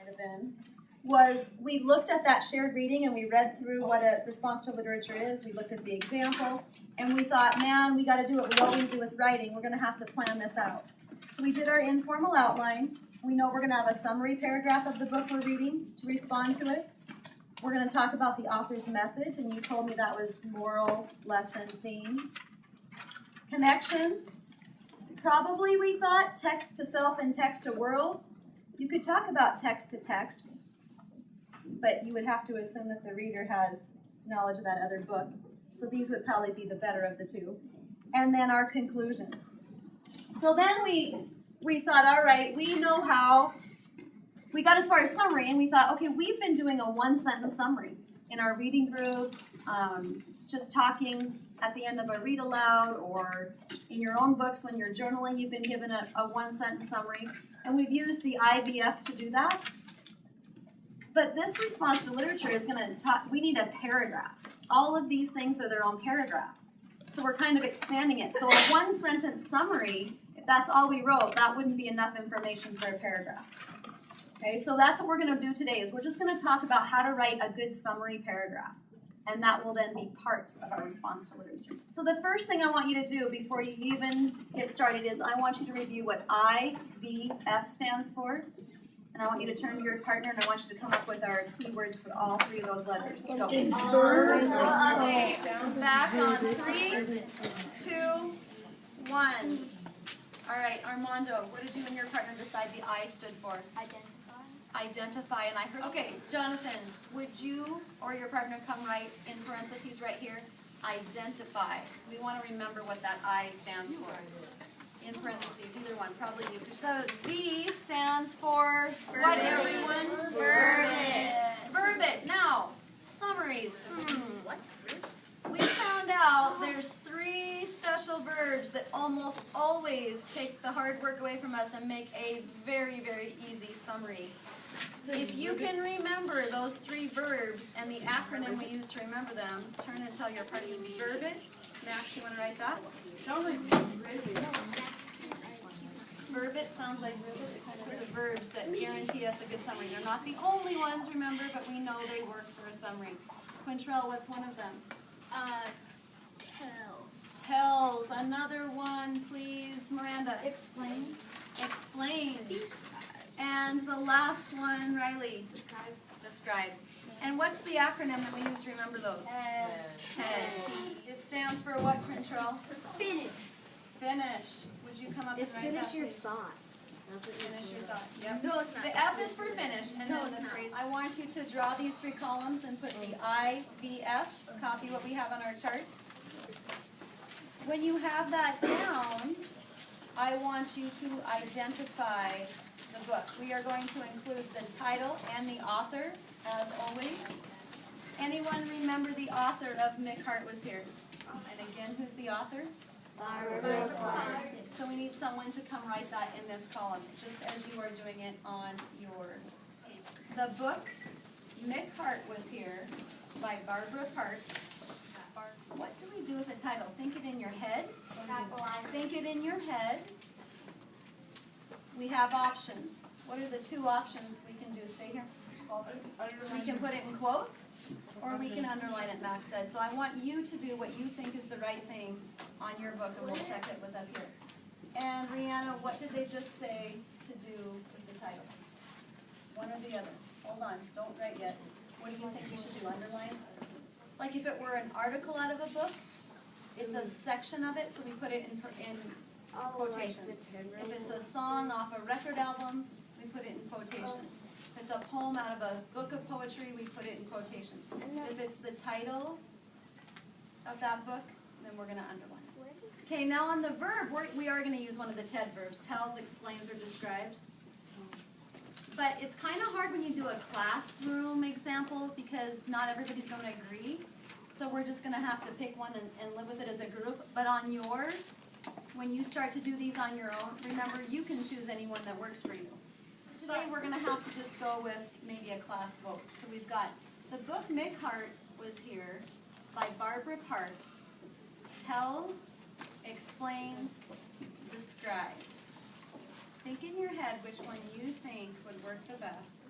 have been, was we looked at that shared reading and we read through what a response to literature is. We looked at the example and we thought, man, we got to do what we always do with writing. We're going to have to plan this out. So we did our informal outline. We know we're going to have a summary paragraph of the book we're reading to respond to it. We're going to talk about the author's message, and you told me that was moral, lesson, theme. Connections. Probably we thought text to self and text to world. You could talk about text to text, but you would have to assume that the reader has knowledge of that other book. So these would probably be the better of the two. And then our conclusion. So then we thought, all right, we know how. We got as far as summary, and we thought, okay, we've been doing a one-sentence summary in our reading groups, just talking at the end of a read aloud, or in your own books when you're journaling, you've been given a one-sentence summary. And we've used the IVF to do that. But this response to literature is going to talk, we need a paragraph. All of these things are their own paragraph. So we're kind of expanding it. So a one-sentence summary, if that's all we wrote, that wouldn't be enough information for a paragraph. Okay, so that's what we're going to do today, is we're just going to talk about how to write a good summary paragraph. And that will then be part of our response to literature. So the first thing I want you to do before you even get started is I want you to review what IVF stands for. And I want you to turn to your partner and I want you to come up with our keywords for all three of those letters. Go. Okay, back on 3, 2, 1. All right, Armando, what did you and your partner decide the I stood for? Identify, and I heard, okay, Jonathan, would you or your partner come right in parentheses right here? Identify. We want to remember what that I stands for. In parentheses, either one, probably you. The V stands for what, everyone? Verb it. Verb it. Now, summaries. We found out there's 3 special verbs that almost always take the hard work away from us and make a very, very easy summary. If you can remember those 3 verbs and the acronym we use to remember them, turn and tell your partner it's verb it. Max, you want to write that? Verb it sounds like they're the verbs that guarantee us a good summary. They're not the only ones, remember, but we know they work for a summary. Quintrell, what's one of them? Tells. Tells. Another one, please, Miranda. Explain. Explains. And the last one, Riley. Describes. And what's the acronym that we use to remember those? TED. It stands for what, Quintrell? Finish. Finish. Would you come up and write that, Finish your please? thought. Finish your thought. Yep. No, it's not. The F is for finish, and No, then it's the not. phrase. I want you to draw these 3 columns and put the IVF. Copy what we have on our chart. When you have that down, I want you to identify the book. We are going to include the title and the author, as always. Anyone remember the author of Mick Hart was here? And again, who's the author? So we need someone to come write that in this column, just as you are doing it on your page. The book, Mick Hart was here, by Barbara Parks. What do we do with the title? Think it in your head. Think it in your head. We have options. What are the 2 options we can do? Stay here. We can put it in quotes, or we can underline it, Max said. So I want you to do what you think is the right thing on your book, and we'll check it with up here. And Rihanna, what did they just say to do with the title? One or the other. Hold on, don't write yet. What do you think you should do? Underline? Like if it were an article out of a book, it's a section of it, so we put it in quotations. If it's a song off a record album, we put it in quotations. If it's a poem out of a book of poetry, we put it in quotations. If it's the title of that book, then we're going to underline it. Okay, now on the verb, we are going to use one of the TED verbs. Tells, explains, or describes. But it's kind of hard when you do a classroom example because not everybody's going to agree. So we're just going to have to pick one and live with it as a group. But on yours, when you start to do these on your own, remember you can choose any one that works for you. Today we're going to have to just go with maybe a class vote. So we've got the book Mick Hart was here by Barbara Park. Tells, explains, describes. Think in your head which one you think would work the best.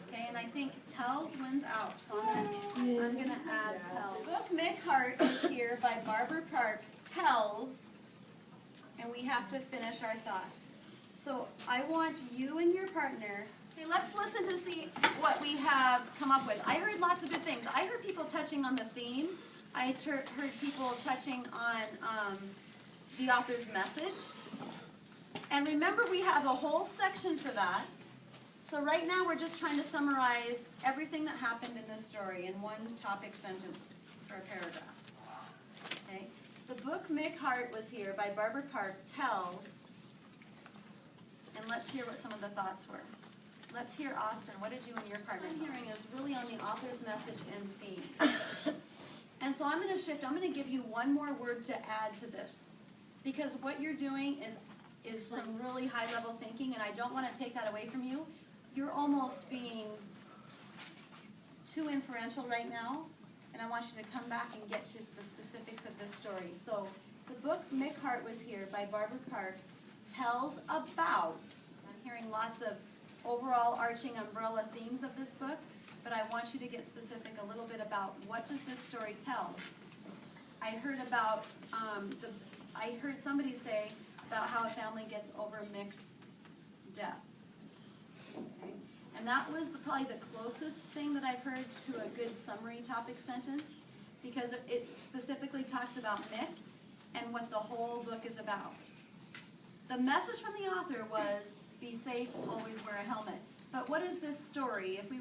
Okay, and I think tells wins out, so I'm gonna add tells. The book Mick Hart is here by Barbara Park, tells, and we have to finish our thought. So I want you and your partner, okay, let's listen to see what we have come up with. I heard lots of good things. I heard people touching on the theme. I heard people touching on the author's message. And remember, we have a whole section for that. So right now we're just trying to summarize everything that happened in this story in one topic sentence or a paragraph. Okay? The book Mick Hart was here by Barbara Park tells, and let's hear what some of the thoughts were. Let's hear Austin. What did you and your partner hearing is really on the author's message and theme. And so I'm going to shift. I'm going to give you one more word to add to this, because what you're doing is some really high-level thinking, and I don't want to take that away from you. You're almost being too inferential right now, and I want you to come back and get to the specifics of this story. So the book Mick Hart was here by Barbara Park tells about, I'm hearing lots of overall arching umbrella themes of this book, but I want you to get specific a little bit about what does this story tell. I heard about, I heard somebody say about how a family gets over Mick's death. Okay? And that was probably the closest thing that I've heard to a good summary topic sentence, because it specifically talks about Mick and what the whole book is about. The message from the author was, be safe, always wear a helmet. But what is this story? If we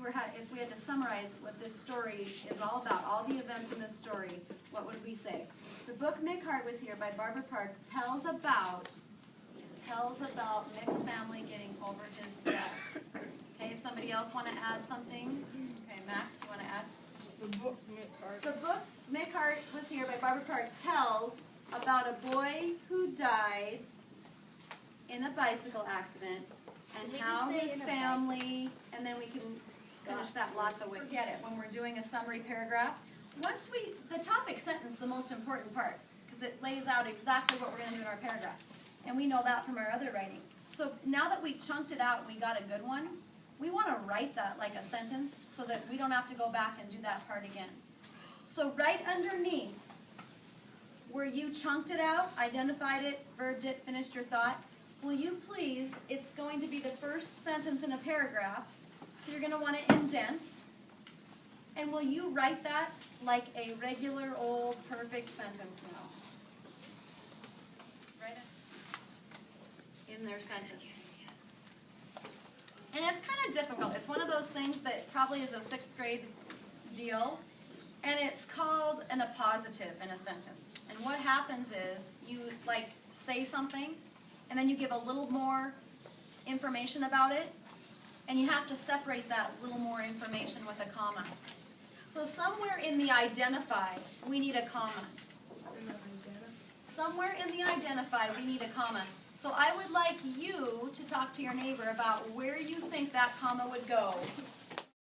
had to summarize what this story is all about, all the events in this story, what would we say? The book Mick Hart was here by Barbara Park tells about Mick's family getting over his death. Okay, somebody else want to add something? Okay, Max, you want to add? The book Mick Hart. The book Mick Hart was here by Barbara Park tells about a boy who died in a bicycle accident, and how his family, and then we can finish that lots of ways. Get it, when we're doing a summary paragraph. The topic sentence is the most important part, because it lays out exactly what we're going to do in our paragraph. And we know that from our other writing. So now that we chunked it out and we got a good one, we want to write that like a sentence so that we don't have to go back and do that part again. So right underneath, where you chunked it out, identified it, verbed it, finished your thought, will you please, it's going to be the first sentence in a paragraph, so you're going to want to indent, and will you write that like a regular old perfect sentence now? Write it in their sentence. And it's kind of difficult. It's one of those things that probably is a 6th grade deal, and it's called an appositive in a sentence. And what happens is you like say something, and then you give a little more information about it, and you have to separate that little more information with a comma. So somewhere in the identify, we need a comma. Somewhere in the identify, we need a comma. So I would like you to talk to your neighbor about where you think that comma would go